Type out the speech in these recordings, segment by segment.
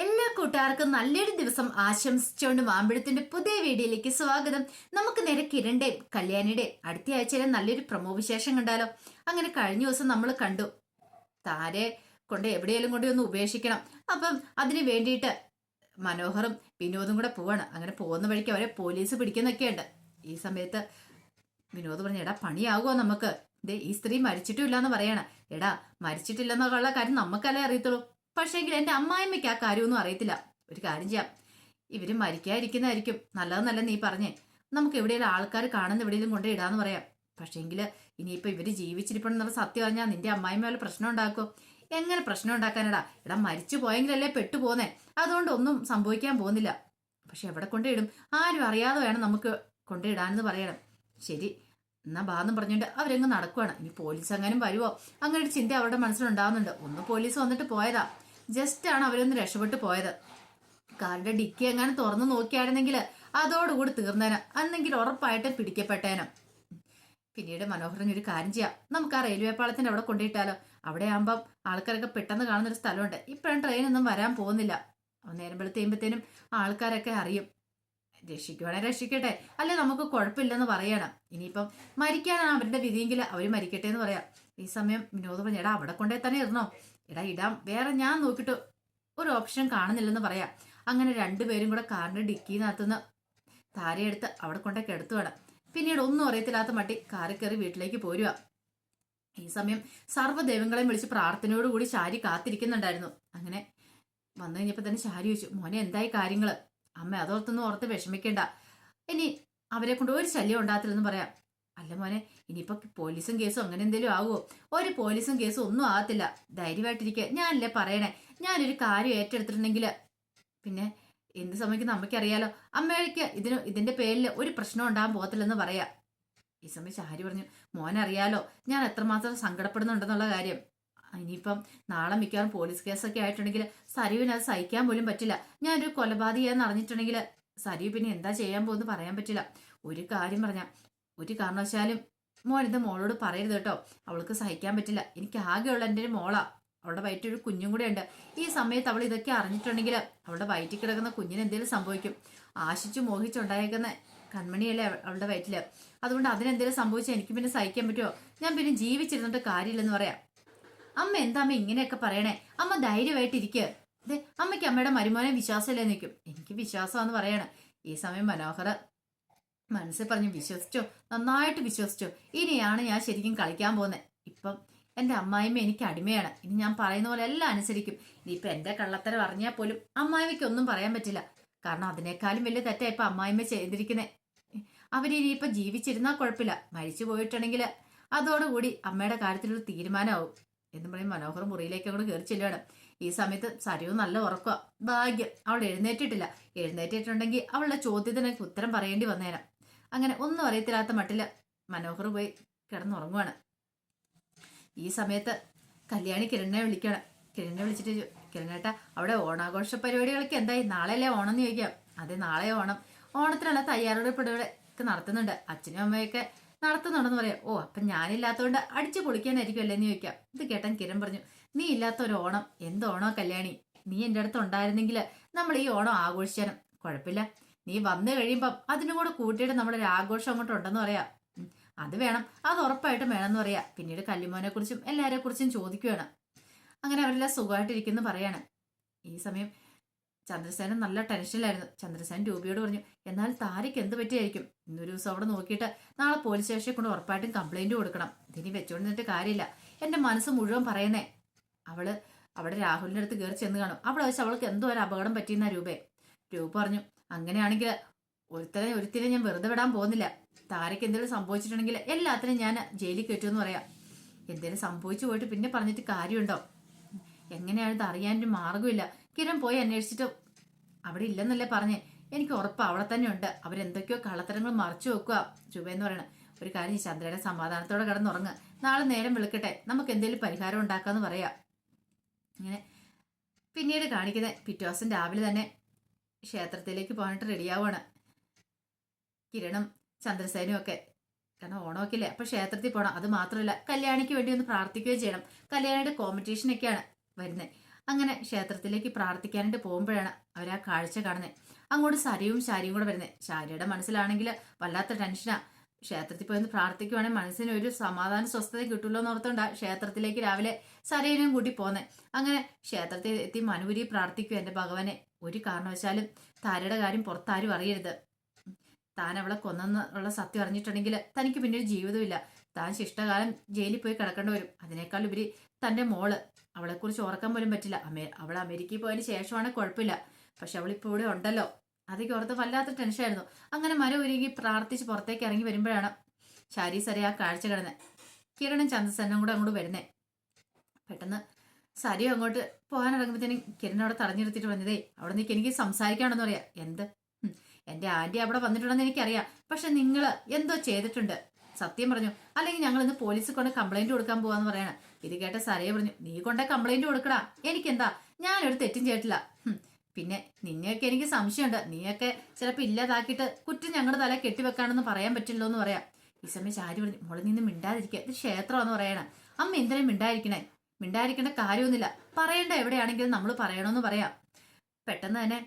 എല്ലാ കൂട്ടുകാർക്കും നല്ലൊരു ദിവസം ആശംസിച്ചുകൊണ്ട് മാമ്പഴത്തിന്റെ പുതിയ വീഡിയോയിലേക്ക് സ്വാഗതം. നമുക്ക് നേരെ കിരണിന്റെ കല്യാണിയുടെ അടുത്ത ആഴ്ചയിലെ നല്ലൊരു പ്രമോ വിശേഷം കണ്ടാലോ. അങ്ങനെ കഴിഞ്ഞ ദിവസം നമ്മൾ കണ്ടു താരെ കൊണ്ട് എവിടെയെങ്കിലും കൊണ്ട് ഒന്ന് ഉപേക്ഷിക്കണം. അപ്പം അതിന് വേണ്ടിയിട്ട് മനോഹറും വിനോദും കൂടെ പോവാണ്. അങ്ങനെ പോകുന്ന വഴിക്ക് അവരെ പോലീസ് പിടിക്കുന്നൊക്കെയുണ്ട്. ഈ സമയത്ത് വിനോദ് പറഞ്ഞു, എടാ പണിയാകുമോ നമുക്ക്, ദേ ഈ സ്ത്രീ മരിച്ചിട്ടും ഇല്ലാന്ന് പറയണ. എടാ മരിച്ചിട്ടില്ലെന്നുള്ള കാര്യം നമുക്കല്ലേ അറിയത്തുള്ളൂ, പക്ഷേങ്കിൽ എന്റെ അമ്മായിമ്മയ്ക്ക് ആ കാര്യമൊന്നും അറിയത്തില്ല. ഒരു കാര്യം ചെയ്യാം, ഇവര് മരിക്കാതിരിക്കുന്നതായിരിക്കും നല്ലതെന്നല്ല നീ പറഞ്ഞേ. നമുക്ക് എവിടെയെങ്കിലും ആൾക്കാർ കാണുന്ന എവിടെയെങ്കിലും കൊണ്ടേ ഇടാന്ന് പറയാം. പക്ഷേങ്കില് ഇനിയിപ്പോ ഇവര് ജീവിച്ചിരിപ്പണെന്നുള്ള സത്യം പറഞ്ഞാൽ നിന്റെ അമ്മായിമ്മ വല്ല പ്രശ്നം ഉണ്ടാക്കോ? എങ്ങനെ പ്രശ്നം ഉണ്ടാക്കാനടാ? എടാ മരിച്ചു പോയെങ്കിലല്ലേ പെട്ടുപോന്നേ, അതുകൊണ്ട് ഒന്നും സംഭവിക്കാൻ പോകുന്നില്ല. പക്ഷെ എവിടെ കൊണ്ടിടും ആരും അറിയാതെ വേണം നമുക്ക് കൊണ്ടിടാനെന്ന് പറയണം. ശരി എന്നാ ബാന്നും പറഞ്ഞിട്ട് അവരെങ്ങ് നടക്കുവാണ്. ഇനി പോലീസ് എങ്ങാനും വരുവോ അങ്ങനെ ഒരു ചിന്ത അവരുടെ മനസ്സിലുണ്ടാവുന്നുണ്ട്. ഒന്ന് പോലീസ് വന്നിട്ട് പോയതാ, ജസ്റ്റ് ആണ് അവരൊന്ന് രക്ഷപ്പെട്ടു പോയത്. കാറിന്റെ ഡിക്കി എങ്ങാനും തുറന്നു നോക്കിയായിരുന്നെങ്കിൽ അതോടുകൂടി തീർന്നേനം, അന്നെങ്കിൽ ഉറപ്പായിട്ട് പിടിക്കപ്പെട്ടേനം. പിന്നീട് മനോഹരൻ ഒരു കാര്യം ചെയ്യാം, നമുക്ക് ആ റെയിൽവേ പാളത്തിന്റെ അവിടെ കൊണ്ടുപോയിട്ടാലോ. അവിടെ ആകുമ്പം ആൾക്കാരൊക്കെ പെട്ടെന്ന് കാണുന്നൊരു സ്ഥലമുണ്ട്. ഇപ്പോഴും ട്രെയിനൊന്നും വരാൻ പോകുന്നില്ല. നേരം വെളുത്തേമ്പത്തേനും ആൾക്കാരൊക്കെ അറിയും. രക്ഷിക്കുവാണെങ്കിൽ രക്ഷിക്കട്ടെ, അല്ലെ നമുക്ക് കുഴപ്പമില്ലെന്ന് പറയണം. ഇനിയിപ്പം മരിക്കാനാണ് അവരുടെ വിധിയെങ്കിൽ അവർ മരിക്കട്ടെ എന്ന് പറയാം. ഈ സമയം വിനോദ് പറഞ്ഞു, എടാ അവിടെ കൊണ്ടേ തന്നെ ഇടണോ? എടാ ഇടാം, വേറെ ഞാൻ നോക്കിയിട്ട് ഒരു ഓപ്ഷൻ കാണുന്നില്ലെന്ന് പറയാം. അങ്ങനെ രണ്ടുപേരും കൂടെ കാറിന്റെ ഡിക്കിനകത്തുനിന്ന് താരയെടുത്ത് അവിടെ കൊണ്ടേ കിടത്തുവാണ്. പിന്നീട് ഒന്നും അറിയത്തില്ലാത്ത മട്ടി കാറിൽ കയറി വീട്ടിലേക്ക് പോരുക. ഈ സമയം സർവ്വദൈവങ്ങളെയും വിളിച്ച് പ്രാർത്ഥനയോടുകൂടി ശാരി കാത്തിരിക്കുന്നുണ്ടായിരുന്നു. അങ്ങനെ വന്നു കഴിഞ്ഞപ്പോ തന്നെ ശാരി ചോദിച്ചു, മോനെ എന്തായി കാര്യങ്ങള്? അമ്മ അതോർത്തൊന്നും ഓർത്ത് വിഷമിക്കേണ്ട, ഇനി അവരെ കൊണ്ട് ഒരു ശല്യം ഉണ്ടാകത്തില്ലെന്ന് പറയാം. അല്ല മോനെ, ഇനിയിപ്പോ പോലീസും കേസും അങ്ങനെ എന്തെങ്കിലും ആകുമോ? ഒരു പോലീസും കേസും ഒന്നും ആകത്തില്ല, ധൈര്യമായിട്ടിരിക്കുക. ഞാനല്ലേ പറയണേ, ഞാനൊരു കാര്യം ഏറ്റെടുത്തിട്ടുണ്ടെങ്കിൽ പിന്നെ എന്ത് സമയത്ത് നമുക്കറിയാലോ, അമ്മയ്ക്ക് ഇതിന്റെ പേരിൽ ഒരു പ്രശ്നം ഉണ്ടാകാൻ പോകത്തില്ലെന്ന് പറയാം. ഈ സമയം ശാരി പറഞ്ഞു, മോനറിയാലോ ഞാൻ എത്രമാത്രം സങ്കടപ്പെടുന്നുണ്ടെന്നുള്ള കാര്യം. ഇനിയിപ്പം നാളെ മിക്കവാറും പോലീസ് കേസൊക്കെ ആയിട്ടുണ്ടെങ്കിൽ സരീവിന് അത് സഹിക്കാൻ പോലും പറ്റില്ല. ഞാനൊരു കൊലപാതകയാന്ന് അറിഞ്ഞിട്ടുണ്ടെങ്കിൽ സരീവ് പിന്നെ എന്താ ചെയ്യാൻ പോകുന്നു പറയാൻ പറ്റില്ല. ഒരു കാര്യം പറഞ്ഞാൽ ഒരു കാരണവശാലും മോൻ ഇത് മോളോട് പറയരുത് കേട്ടോ, അവൾക്ക് സഹിക്കാൻ പറ്റില്ല. എനിക്ക് ആകെയുള്ള എൻ്റെ ഒരു മോളാ, അവളുടെ വയറ്റൊരു കുഞ്ഞും കൂടെ ഉണ്ട്. ഈ സമയത്ത് അവൾ ഇതൊക്കെ അറിഞ്ഞിട്ടുണ്ടെങ്കിൽ അവളുടെ വയറ്റിൽ കിടക്കുന്ന കുഞ്ഞിന് എന്തെങ്കിലും സംഭവിക്കും. ആശിച്ചു മോഹിച്ചുണ്ടായേക്കുന്ന കൺമണിയല്ലേ അവളുടെ വയറ്റില്, അതുകൊണ്ട് അതിനെന്തെങ്കിലും സംഭവിച്ചാൽ എനിക്ക് പിന്നെ സഹിക്കാൻ പറ്റുമോ? ഞാൻ പിന്നെ ജീവിച്ചിരുന്നിട്ട് കാര്യമില്ലെന്ന് പറയാം. അമ്മ എന്താ അമ്മ ഇങ്ങനെയൊക്കെ പറയണേ? അമ്മ ധൈര്യമായിട്ടിരിക്കുക. അതെ, അമ്മയ്ക്ക് അമ്മയുടെ മരുമോനെ വിശ്വാസമല്ലേ നിൽക്കും. എനിക്ക് വിശ്വാസമാന്ന് പറയണേ. ഈ സമയം മനോഹർ മനസ്സിൽ പറഞ്ഞു, വിശ്വസിച്ചോ, നന്നായിട്ട് വിശ്വസിച്ചോ. ഇനിയാണ് ഞാൻ ശരിക്കും കളിക്കാൻ പോകുന്നത്. ഇപ്പം എൻ്റെ അമ്മായിമ്മ എനിക്ക് അടിമയാണ്. ഇനി ഞാൻ പറയുന്ന പോലെ എല്ലാം അനുസരിക്കും. ഇനിയിപ്പൊ എന്റെ കള്ളത്തരം അറിഞ്ഞാൽ പോലും അമ്മായിമ്മയ്ക്ക് ഒന്നും പറയാൻ പറ്റില്ല. കാരണം അതിനേക്കാളും വലിയ തെറ്റാ ഇപ്പൊ അമ്മായിമ്മ ചെയ്തിരിക്കുന്നത്. അവരിനിയിപ്പൊ ജീവിച്ചിരുന്നാൽ കുഴപ്പമില്ല, മരിച്ചു പോയിട്ടുണ്ടെങ്കിൽ അതോടുകൂടി അമ്മയുടെ കാര്യത്തിലൊരു തീരുമാനമാവും എന്ന് പറയും. മനോഹർ മുറിയിലേക്ക് അങ്ങോട്ട് കയറി ചെല്ലുകയാണ്. ഈ സമയത്ത് സരിവ് നല്ല ഉറക്കുക. ഭാഗ്യം അവൾ എഴുന്നേറ്റിട്ടില്ല. എഴുന്നേറ്റിട്ടുണ്ടെങ്കിൽ അവളുടെ ചോദ്യത്തിനൊക്കെ ഉത്തരം പറയേണ്ടി വന്നേനെ. അങ്ങനെ ഒന്നും അറിയത്തില്ലാത്ത മട്ടില് മനോഹർ പോയി കിടന്നുറങ്ങുവാണ്. ഈ സമയത്ത് കല്യാണി കിരണിനെ വിളിക്കണം. കിരണിനെ വിളിച്ചിട്ട് കിരണേട്ട അവിടെ ഓണാഘോഷ പരിപാടികളൊക്കെ എന്തായി? നാളെയല്ലേ ഓണം എന്ന് ചോദിക്കാം. അതെ നാളെ ഓണം. ഓണത്തിനുള്ള തയ്യാറെടുപ്പുകളൊക്കെ നടത്തുന്നുണ്ട്. അച്ഛനും അമ്മയൊക്കെ നടത്തുന്നുണ്ടെന്ന് പറയാം. ഓ അപ്പം ഞാനില്ലാത്തതുകൊണ്ട് അടിച്ചു പൊളിക്കാനായിരിക്കും അല്ലേ എന്ന് ചോദിക്കാം. ഇത് കേട്ടാൻ കിരൺ പറഞ്ഞു, നീ ഇല്ലാത്ത ഒരു ഓണം എന്ത് ഓണോ കല്യാണി? നീ എൻ്റെ അടുത്ത് ഉണ്ടായിരുന്നെങ്കിൽ നമ്മൾ ഈ ഓണം ആഘോഷിച്ചാലും കുഴപ്പമില്ല. നീ വന്നു കഴിയുമ്പം അതിനും കൂടെ കൂട്ടിയിട്ട് നമ്മളൊരു ആഘോഷം അങ്ങോട്ട് ഉണ്ടെന്ന് പറയാം. അത് വേണം, അത് ഉറപ്പായിട്ടും വേണമെന്ന് പറയാം. പിന്നീട് കല്ലിമോനെ കുറിച്ചും എല്ലാവരെ കുറിച്ചും ചോദിക്കുകയാണ്. അങ്ങനെ അവരെല്ലാം സുഖമായിട്ടിരിക്കുന്നു പറയാണ്. ഈ സമയം ചന്ദ്രസേനൻ നല്ല ടെൻഷനിലായിരുന്നു. ചന്ദ്രസേനൻ രൂപയോട് പറഞ്ഞു, എന്നാൽ താരയ്ക്ക് എന്ത് പറ്റിയായിരിക്കും? ഇന്നൊരു ദിവസം അവിടെ നോക്കിയിട്ട് നാളെ പോലീസ് സ്റ്റേഷനിൽ കൊണ്ട് ഉറപ്പായിട്ടും കംപ്ലൈന്റ് കൊടുക്കണം. ഇതിനി വെച്ചോണ്ടിട്ട് കാര്യമില്ല. എന്റെ മനസ്സ് മുഴുവൻ പറയുന്നേ. അവള് അവിടെ രാഹുലിന്റെ അടുത്ത് കയറി ചെന്ന് കാണും. അവിടെ വെച്ച് അവൾക്ക് എന്തോ ഒരു അപകടം പറ്റിയെന്ന രൂപ പറഞ്ഞു. അങ്ങനെയാണെങ്കിൽ ഒരുത്തിനെ ഞാൻ വെറുതെ വിടാൻ പോകുന്നില്ല. താരയ്ക്ക് എന്തെങ്കിലും സംഭവിച്ചിട്ടുണ്ടെങ്കിൽ എല്ലാത്തിനും ഞാൻ ജയിലിൽ കയറ്റുമെന്ന് പറയാം. എന്തെങ്കിലും സംഭവിച്ചു പോയിട്ട് പിന്നെ പറഞ്ഞിട്ട് കാര്യമുണ്ടോ? എങ്ങനെയാണെന്ന് അറിയാനൊരു മാർഗമില്ല. കിരൺ പോയി അന്വേഷിച്ചിട്ട് അവിടെ ഇല്ലെന്നല്ലേ പറഞ്ഞേ. എനിക്ക് ഉറപ്പാ അവിടെ തന്നെ ഉണ്ട്. അവരെന്തൊക്കെയോ കള്ളത്തരങ്ങൾ മറച്ചു വെക്കുക ചുവയെന്ന് പറയണ. ഒരു കാര്യം ചന്ദ്രയുടെ സമാധാനത്തോടെ കിടന്നുറങ്ങുക. നാളെ നേരം വിളിക്കട്ടെ, നമുക്ക് എന്തെങ്കിലും പരിഹാരം ഉണ്ടാക്കാന്ന് പറയാം. ഇങ്ങനെ പിന്നീട് കാണിക്കുന്നത് പിറ്റേ ദിവസം രാവിലെ തന്നെ ക്ഷേത്രത്തിലേക്ക് പോകാനായിട്ട് റെഡിയാവുകയാണ് കിരണും ചന്ദ്രസേനും ഒക്കെ. കാരണം ഓണമൊക്കെ ഇല്ലേ, അപ്പൊ ക്ഷേത്രത്തിൽ പോകണം. അത് മാത്രമല്ല കല്യാണിക്ക് വേണ്ടി ഒന്ന് പ്രാർത്ഥിക്കുകയും ചെയ്യണം. കല്യാണിയുടെ കോമ്പറ്റീഷനൊക്കെയാണ് വരുന്നത്. അങ്ങനെ ക്ഷേത്രത്തിലേക്ക് പ്രാർത്ഥിക്കാനായിട്ട് പോകുമ്പോഴാണ് അവരാ കാഴ്ച കാണുന്നത്. അങ്ങോട്ട് സരിയും ശാരിയും കൂടെ വരുന്നത്. ശാരിയുടെ മനസ്സിലാണെങ്കിൽ വല്ലാത്ത ടെൻഷനാ. ക്ഷേത്രത്തിൽ പോയി പ്രാർത്ഥിക്കുവാണെങ്കിൽ മനസ്സിന് ഒരു സമാധാന സ്വസ്ഥത കിട്ടുമല്ലോ എന്ന് ഓർത്തോണ്ടാ ക്ഷേത്രത്തിലേക്ക് രാവിലെ സരയനെയും കൂട്ടി പോന്നെ. അങ്ങനെ ക്ഷേത്രത്തിൽ എത്തി മനുപുരി പ്രാർത്ഥിക്കും, എന്റെ ഭഗവാനെ ഒരു കാരണവശാലും താരയുടെ കാര്യം പുറത്താരും അറിയരുത്. താൻ അവളെ കൊന്നെന്നുള്ള സത്യം അറിഞ്ഞിട്ടുണ്ടെങ്കിൽ തനിക്ക് പിന്നെ ഒരു ജീവിതമില്ല. താൻ ശിഷ്ടകാലം ജയിലിൽ പോയി കിടക്കേണ്ടി വരും. അതിനേക്കാൾ ഉപരി തന്റെ മോള്, അവളെക്കുറിച്ച് ഓർക്കാൻ പോലും പറ്റില്ല. അവൾ അമേരിക്കയിൽ പോയതിന് ശേഷമാണെങ്കിൽ കുഴപ്പമില്ല, പക്ഷെ അവളിപ്പോൾ ഇവിടെ ഉണ്ടല്ലോ, അതൊക്കെ ഓർത്ത് വല്ലാത്ത ടെൻഷനായിരുന്നു. അങ്ങനെ മരം ഒരുങ്ങി പ്രാർത്ഥിച്ച് പുറത്തേക്ക് ഇറങ്ങി വരുമ്പോഴാണ് ശാരി സരി ആ കാഴ്ച കിടന്നത്. കിരണും ചന്ദ്രസേനും കൂടെ അങ്ങോട്ട് വരുന്നേ. പെട്ടെന്ന് സരിയും അങ്ങോട്ട് പോകാനിറങ്ങുമ്പോഴത്തേനും കിരൺ അവിടെ തടഞ്ഞിരുത്തിട്ട് വന്നതേ, അവിടെ നിൽക്കി എനിക്ക് സംസാരിക്കാണെന്ന് പറയാം. എന്ത്? എന്റെ ആന്റി അവിടെ വന്നിട്ടുണ്ടെന്ന് എനിക്കറിയാം, പക്ഷെ നിങ്ങൾ എന്തോ ചെയ്തിട്ടുണ്ട്, സത്യം പറഞ്ഞു, അല്ലെങ്കിൽ ഞങ്ങൾ ഇന്ന് പോലീസിൽ കൊണ്ട് കംപ്ലൈന്റ് കൊടുക്കാൻ പോവാന്ന് പറയണം. ഇത് കേട്ട സരയെ പറഞ്ഞു, നീ കൊണ്ടേ കംപ്ലൈന്റ് കൊടുക്കടാ, എനിക്കെന്താ, ഞാനൊരു തെറ്റും ചെയ്തിട്ടില്ല. പിന്നെ നിന്നെയൊക്കെ എനിക്ക് സംശയമുണ്ട്, നീയൊക്കെ ചിലപ്പോൾ ഇല്ലാതാക്കിയിട്ട് കുറ്റം ഞങ്ങളുടെ തല കെട്ടിവെക്കാണെന്ന് പറയാൻ പറ്റില്ലോ എന്ന് പറയാം. ഈ സമയം ചാരി പറഞ്ഞു, മോളെ നിന്ന് മിണ്ടാതിരിക്കുക, ഇത് ക്ഷേത്രമാണെന്ന് പറയണം. അമ്മ എന്തിനാ മിണ്ടായിരിക്കണേ? മിണ്ടായിരിക്കേണ്ട കാര്യമൊന്നുമില്ല, പറയേണ്ട എവിടെയാണെങ്കിലും നമ്മൾ പറയണമെന്ന് പറയാം. പെട്ടെന്ന് തന്നെ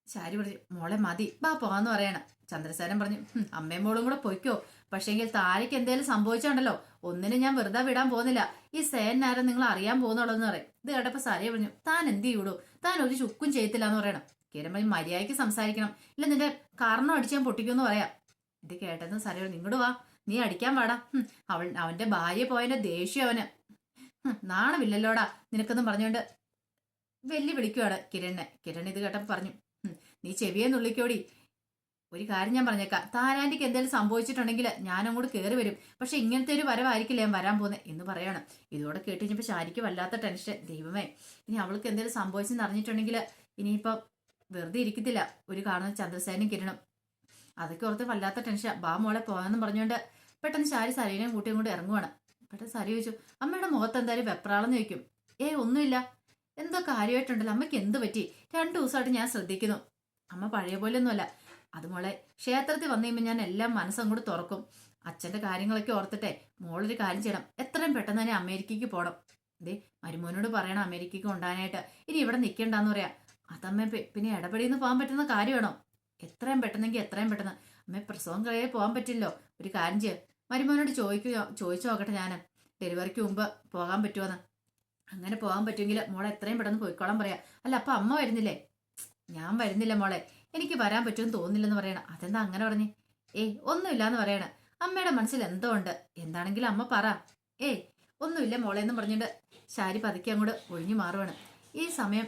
ശാരി പറഞ്ഞു, മോളെ മതി, ബാ പോവാന്ന് പറയണം. ചന്ദ്രസേനൻ പറഞ്ഞു, അമ്മയും മോളും കൂടെ പൊയ്ക്കോ, പക്ഷേങ്കിൽ താരയ്ക്ക് എന്തേലും സംഭവിച്ചോണ്ടല്ലോ, ഒന്നിനും ഞാൻ വെറുതെ വിടാൻ പോകുന്നില്ല. ഈ സേനാരം നിങ്ങൾ അറിയാൻ പോകുന്നുള്ളതെന്ന് പറയും. ഇത് കേട്ടപ്പോ സാരിയെ പറഞ്ഞു, താൻ എന്ത് ചെയ്യൂടൂ, താൻ ഒരു ചുക്കും ചെയ്യത്തില്ല എന്ന് പറയണം. കിരൺ പറഞ്ഞു, മര്യാദയ്ക്ക് സംസാരിക്കണം, ഇല്ല നിന്റെ കാരണം അടിച്ച് ഞാൻ പൊട്ടിക്കുമെന്ന് പറയാം. ഇത് കേട്ടെന്ന് സാരി പറഞ്ഞു, ഇങ്ങോട്ട് വാ, നീ അടിക്കാൻ പാടാ, അവന്റെ ഭാര്യ പോയതിന്റെ ദേഷ്യം അവന്, നാണമില്ലല്ലോടാ നിനക്കെന്നും പറഞ്ഞുകൊണ്ട് വെല്ലു വിളിക്കുവാണ് കിരണിനെ. കിരൺ ഇത് കേട്ടപ്പോ പറഞ്ഞു, നീ ചെവിയെ നുള്ളിക്കോടി, ഒരു കാര്യം ഞാൻ പറഞ്ഞേക്കാം, താരാന്റിക്ക് എന്തെങ്കിലും സംഭവിച്ചിട്ടുണ്ടെങ്കിൽ ഞാനങ്ങോട്ട് കയറി വരും, പക്ഷെ ഇങ്ങനത്തെ ഒരു വരവായിരിക്കില്ല ഞാൻ വരാൻ പോകുന്നത് എന്ന് പറയണം. ഇതോടെ കേട്ട് കഴിഞ്ഞപ്പോൾ ശാരിക്ക് വല്ലാത്ത ടെൻഷൻ. ദൈവമേ, ഇനി അവൾക്ക് എന്തെങ്കിലും സംഭവിച്ചെന്ന് അറിഞ്ഞിട്ടുണ്ടെങ്കിൽ ഇനിയിപ്പോ വെറുതെ ഇരിക്കത്തില്ല. ഒരു കാണുന്ന ചന്ദ്രസേനും കിരണം, അതൊക്കെ ഓർത്ത് വല്ലാത്ത ടെൻഷൻ. ബാ മോളെ പോകാമെന്നും പറഞ്ഞുകൊണ്ട് പെട്ടെന്ന് ശാരി സരീനെയും കൂട്ടിയും കൊണ്ട് ഇറങ്ങുവാണ്. പെട്ടെന്ന് സരി ചോദിച്ചു, അമ്മയുടെ മുഖത്ത് എന്തായാലും വെപ്രാളെന്ന് ചോദിക്കും. ഒന്നുമില്ല, എന്തോ കാര്യമായിട്ടുണ്ടല്ലോ, അമ്മയ്ക്ക് എന്ത് പറ്റി? 2 ദിവസമായിട്ട് ഞാൻ ശ്രദ്ധിക്കുന്നു, അമ്മ പഴയ പോലെ ഒന്നുമല്ല. അത് മോളെ, ക്ഷേത്രത്തിൽ വന്നു കഴിയുമ്പോൾ ഞാൻ എല്ലാം മനസ്സങ്ങോട്ട് തുറക്കും. അച്ഛന്റെ കാര്യങ്ങളൊക്കെ ഓർത്തിട്ടെ മോളൊരു കാര്യം ചെയ്യണം, എത്രയും പെട്ടെന്ന് തന്നെ അമേരിക്കയ്ക്ക് പോകണം. ദേ മരുമോനോട് പറയണം അമേരിക്കയ്ക്ക് കൊണ്ടുപോകാനായിട്ട്, ഇനി ഇവിടെ നിൽക്കണ്ടെന്ന് പറയാം. അതമ്മ പിന്നെ ഇടപെടിന്ന് പോകാൻ പറ്റുന്ന കാര്യമാണോ? എത്രയും പെട്ടെന്നെങ്കിൽ എത്രയും പെട്ടെന്ന്. അമ്മ പ്രസവം കഴിയാൻ പോകാൻ പറ്റില്ലോ, ഒരു കാര്യം ചെയ്യ, മരുമോനോട് ചോദിച്ചു നോക്കട്ടെ ഞാൻ, ഡെലിവറിക്ക് മുമ്പ് പോകാൻ പറ്റുമെന്ന്. അങ്ങനെ പോകാൻ പറ്റുമെങ്കിൽ മോളെ എത്രയും പെട്ടെന്ന് പോയിക്കോളാൻ പറയാം. അല്ല അപ്പൊ അമ്മ വരുന്നില്ലേ? ഞാൻ വരുന്നില്ല മോളെ, എനിക്ക് വരാൻ പറ്റുമെന്ന് തോന്നുന്നില്ലെന്ന് പറയണം. അതെന്താ അങ്ങനെ പറഞ്ഞേ? ഒന്നുമില്ലാന്ന് പറയണം. അമ്മയുടെ മനസ്സിൽ എന്തോ ഉണ്ട്, എന്താണെങ്കിലും അമ്മ പറ. ഒന്നുമില്ല മോളെ എന്ന് പറഞ്ഞിട്ട് ശാരി പതുക്കെ അങ്ങോട്ട് ഒഴിഞ്ഞു മാറുവാണ്. ഈ സമയം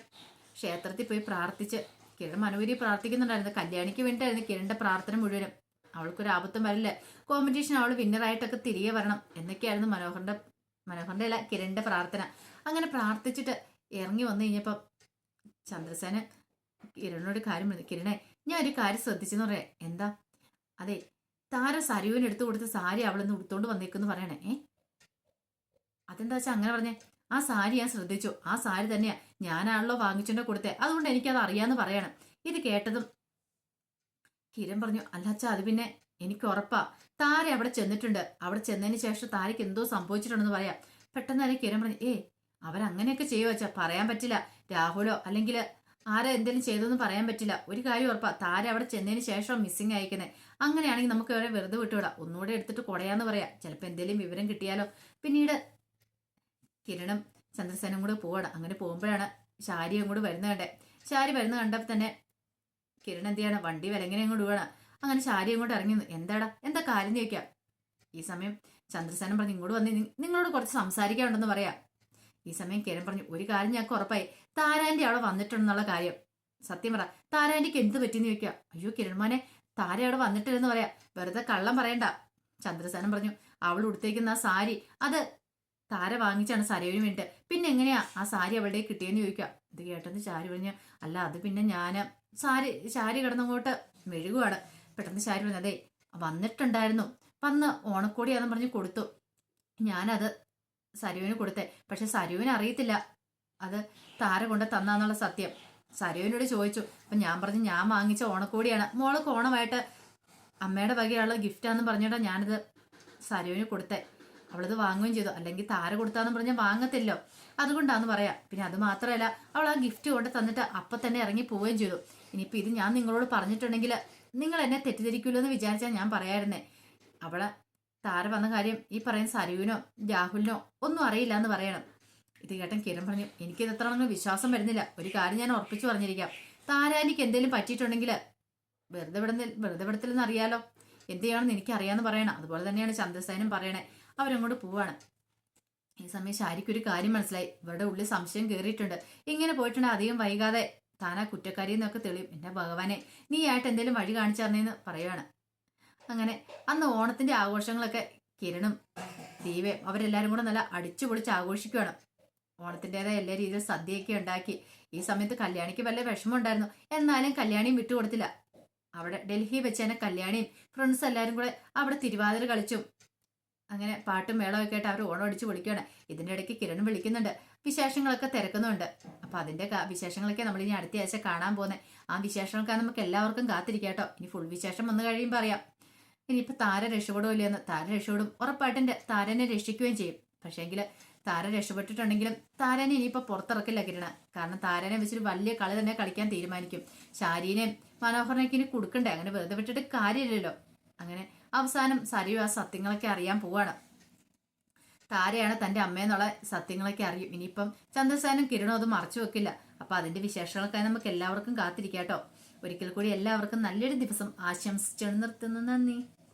ക്ഷേത്രത്തിൽ പോയി പ്രാർത്ഥിച്ച് കിരൺ മനോഹരി പ്രാർത്ഥിക്കുന്നുണ്ടായിരുന്നു. കല്യാണിക്ക് വേണ്ടിയിട്ടായിരുന്നു കിരണിന്റെ പ്രാർത്ഥന മുഴുവനും. അവൾക്കൊരു ആപത്തും വരില്ല, കോമ്പറ്റീഷൻ അവൾ വിന്നറായിട്ടൊക്കെ തിരികെ വരണം എന്നൊക്കെയായിരുന്നു മനോഹറിന്റെ അല്ല കിരണിന്റെ പ്രാർത്ഥന. അങ്ങനെ പ്രാർത്ഥിച്ചിട്ട് ഇറങ്ങി വന്നു കഴിഞ്ഞപ്പം ചന്ദ്രസേന കിരണിനോട് കാര്യം പറഞ്ഞു, കിരണേ ഞാൻ ഒരു കാര്യം ശ്രദ്ധിച്ചെന്ന് പറയാം. എന്താ? അതെ, താര സരുവിന് എടുത്തു കൊടുത്ത സാരി അവളൊന്ന് ഉടുത്തോണ്ട് വന്നേക്കെന്ന് പറയണേ. അതെന്താ വെച്ചാൽ അങ്ങനെ പറഞ്ഞേ? ആ സാരി ഞാൻ ശ്രദ്ധിച്ചു, ആ സാരി തന്നെയാ ഞാനാണല്ലോ വാങ്ങിച്ചോണ്ട് കൊടുത്തേ, അതുകൊണ്ട് എനിക്കത് അറിയാന്ന് പറയണം. ഇത് കേട്ടതും കിരൺ പറഞ്ഞു, അല്ലാച്ചാ അത് പിന്നെ എനിക്ക് ഉറപ്പാ താര അവിടെ ചെന്നിട്ടുണ്ട്, അവിടെ ചെന്നതിന് ശേഷം താരയ്ക്ക് എന്തോ സംഭവിച്ചിട്ടുണ്ടെന്ന് പറയാം. പെട്ടെന്ന് തന്നെ കിരൺ പറഞ്ഞു, അവരങ്ങനെയൊക്കെ ചെയ്യുമോ വെച്ചാ പറയാൻ പറ്റില്ല, രാഹുലോ അല്ലെങ്കിൽ ആരെ എന്തെങ്കിലും ചെയ്തൊന്നും പറയാൻ പറ്റില്ല. ഒരു കാര്യം ഉറപ്പാ, താര അവിടെ ചെന്നതിന് ശേഷം മിസ്സിങ് അയക്കുന്നത്. അങ്ങനെയാണെങ്കിൽ നമുക്ക് അവരെ വെറുതെ വിട്ടുവിടാം, ഒന്നുകൂടെ എടുത്തിട്ട് കുടയാന്ന് പറയാം, ചിലപ്പോൾ എന്തെങ്കിലും വിവരം കിട്ടിയാലോ. പിന്നീട് കിരണും ചന്ദ്രസേനും കൂടെ പോവാണ്. അങ്ങനെ പോകുമ്പോഴാണ് ശാരിയും കൂടെ വരുന്ന കണ്ടേ. ശാരി വരുന്ന കണ്ടപ്പോൾ തന്നെ കിരൺ എന്ത് ചെയ്യണം, വണ്ടി വിലങ്ങനെ അങ്ങോട്ട് പോവാണ്. അങ്ങനെ ശാരി അങ്ങോട്ട് ഇറങ്ങി. എന്താ കാര്യം ചോദിക്കാം. ഈ സമയം ചന്ദ്രസേനൻ പറഞ്ഞു, ഇങ്ങോട്ട് വന്ന് നിങ്ങളോട് കുറച്ച് സംസാരിക്കാനുണ്ടെന്ന് പറയാം. ഈ സമയം കിരൺ പറഞ്ഞു, ഒരു കാര്യം ഞങ്ങൾക്ക് ഉറപ്പായി, താരാന്റി അവിടെ വന്നിട്ടുണ്ടെന്നുള്ള കാര്യം. സത്യം പറ, താരാന്റിക്ക് എന്ത് പറ്റിയെന്ന് ചോദിക്കുക. അയ്യോ കിരൺമാനെ, താര അവിടെ വന്നിട്ടില്ലെന്ന് പറയാം, വെറുതെ കള്ളം പറയണ്ട. ചന്ദ്രസേനൻ പറഞ്ഞു, അവൾ ഉടുത്തേക്കുന്ന ആ സാരി അത് താര വാങ്ങിച്ചാണ് സരയുവിന് വേണ്ടിട്ട്, പിന്നെ എങ്ങനെയാ ആ സാരി അവളുടെ കിട്ടിയെന്ന് ചോദിക്കുക. ഇത് കേട്ടെന്ന് ചാരി പറഞ്ഞു, അല്ല അത് പിന്നെ ഞാന് ശാരി കിടന്നങ്ങോട്ട് മെഴുകുവാണ്. പെട്ടെന്ന് ശാരി പറഞ്ഞു, അതെ വന്നിട്ടുണ്ടായിരുന്നു, വന്ന് ഓണക്കോടിയാന്ന് പറഞ്ഞ് കൊടുത്തു, ഞാനത് സരുവിന് കൊടുത്തേ, പക്ഷെ സരുവിന് അറിയത്തില്ല അത് താര കൊണ്ട് തന്നാന്നുള്ള സത്യം. സരുവിനോട് ചോദിച്ചു, അപ്പൊ ഞാൻ പറഞ്ഞു ഞാൻ വാങ്ങിച്ച ഓണക്കോടിയാണ്, മോൾക്ക് ഓണമായിട്ട് അമ്മയുടെ വകയുള്ള ഗിഫ്റ്റാന്ന് പറഞ്ഞിട്ടാ ഞാനിത് സരുവിന് കൊടുത്തേ. അവളത് വാങ്ങുകയും ചെയ്തു. അല്ലെങ്കിൽ താര കൊടുത്താന്ന് പറഞ്ഞാൽ വാങ്ങത്തില്ലോ, അതുകൊണ്ടാന്ന് പറയാം. പിന്നെ അത് മാത്രമല്ല, അവൾ ആ ഗിഫ്റ്റ് കൊണ്ട് തന്നിട്ട് അപ്പൊ തന്നെ ഇറങ്ങി പോവുകയും ചെയ്തു. ഇനിയിപ്പോ ഇത് ഞാൻ നിങ്ങളോട് പറഞ്ഞിട്ടുണ്ടെങ്കിൽ നിങ്ങൾ എന്നെ തെറ്റിദ്ധരിക്കുമല്ലോ എന്ന് വിചാരിച്ചാൽ ഞാൻ പറയായിരുന്നേ. അവളെ താര വന്ന കാര്യം ഈ പറയുന്ന സരുവിനോ രാഹുലിനോ ഒന്നും അറിയില്ല എന്ന് പറയണം. ഇത് കേട്ടൻ കിരൺ പറഞ്ഞു, എനിക്കിത് എത്രയാണെന്ന് വിശ്വാസം വരുന്നില്ല. ഒരു കാര്യം ഞാൻ ഉറപ്പിച്ചു പറഞ്ഞിരിക്കാം, താരാനിക്ക് എന്തെങ്കിലും പറ്റിയിട്ടുണ്ടെങ്കിൽ വെറുതെ വിടത്തില്ലെന്ന് അറിയാലോ, എന്ത് ചെയ്യണമെന്ന് എനിക്ക് അറിയാമെന്ന് പറയണം. അതുപോലെ തന്നെയാണ് ചന്ദ്രസേനും പറയണേ. അവരങ്ങോട്ട് പോവാണ്. ഈ സമയം ശാരിക്കൊരു കാര്യം മനസ്സിലായി, ഇവരുടെ ഉള്ളിൽ സംശയം കയറിയിട്ടുണ്ട്. ഇങ്ങനെ പോയിട്ടുണ്ട് അധികം വൈകാതെ താനാ കുറ്റക്കാരിന്നൊക്കെ തെളിയും. എന്റെ ഭഗവാനെ, നീ ആയിട്ട് എന്തെങ്കിലും വഴി കാണിച്ചു തരണേന്ന് പറയുവാണ്. അങ്ങനെ അന്ന് ഓണത്തിന്റെ ആഘോഷങ്ങളൊക്കെ കിരണും ദീപയും അവരെല്ലാരും കൂടെ നല്ല അടിച്ചു പൊളിച്ച് ആഘോഷിക്കുകയാണ്. ഓണത്തിൻ്റെതായ എല്ലാ രീതിയിൽ സദ്യയൊക്കെ ഉണ്ടാക്കി. ഈ സമയത്ത് കല്യാണിക്ക് വല്ല വിഷമം ഉണ്ടായിരുന്നു. എന്നാലും കല്യാണിയും വിട്ടുകൊടുത്തില്ല. അവിടെ ഡൽഹി വെച്ച് തന്നെ കല്യാണിയും ഫ്രണ്ട്സ് എല്ലാവരും കൂടെ അവിടെ തിരുവാതിര കളിച്ചും അങ്ങനെ പാട്ടും മേളമൊക്കെ ആയിട്ട് അവർ ഓണം അടിച്ചു പൊളിക്കുകയാണ്. ഇതിൻ്റെ ഇടയ്ക്ക് കിരണും വിളിക്കുന്നുണ്ട്, വിശേഷങ്ങളൊക്കെ തിരക്കുന്നുണ്ട്. അപ്പൊ അതിന്റെ വിശേഷങ്ങളൊക്കെ നമ്മൾ ഇനി അടുത്ത ആഴ്ച കാണാൻ പോകുന്നത്. ആ വിശേഷങ്ങളൊക്കെ നമുക്ക് എല്ലാവർക്കും കാത്തിരിക്കാം കേട്ടോ. ഇനി ഫുൾ വിശേഷം വന്നു കഴിയുമ്പോൾ അറിയാം. ഇനിയിപ്പോൾ താര രക്ഷപ്പെടുമോ ഇല്ലയെന്ന്. താര രക്ഷപ്പെടും, ഉറപ്പായിട്ടും താരനെ രക്ഷിക്കുകയും ചെയ്യും. പക്ഷേങ്കിൽ താര രക്ഷപ്പെട്ടിട്ടുണ്ടെങ്കിലും താരനെ ഇനിയിപ്പോൾ പുറത്തിറക്കില്ല കിരണ. കാരണം താരനെ വെച്ചൊരു വലിയ കളി തന്നെ കളിക്കാൻ തീരുമാനിക്കും. ശാരീനെയും മനോഹരനേക്ക് ഇനി കൊടുക്കണ്ടേ, അങ്ങനെ വെറുതെ വിട്ടിട്ട് കാര്യമില്ലല്ലോ. അങ്ങനെ അവസാനം സരിയു ആ സത്യങ്ങളൊക്കെ അറിയാൻ പോവാണ്. താരയാണ് തന്റെ അമ്മയെന്നുള്ള സത്യങ്ങളൊക്കെ അറിയും. ഇനിയിപ്പം ചന്ദ്രസേനും കിരണും അത് മറച്ചു വെക്കില്ല. അപ്പൊ അതിന്റെ വിശേഷങ്ങളൊക്കെ നമുക്ക് എല്ലാവർക്കും കാത്തിരിക്കാം കേട്ടോ. ഒരിക്കൽ കൂടി എല്ലാവർക്കും നല്ലൊരു ദിവസം ആശംസിച്ചു നിർത്തുന്നു. നന്ദി.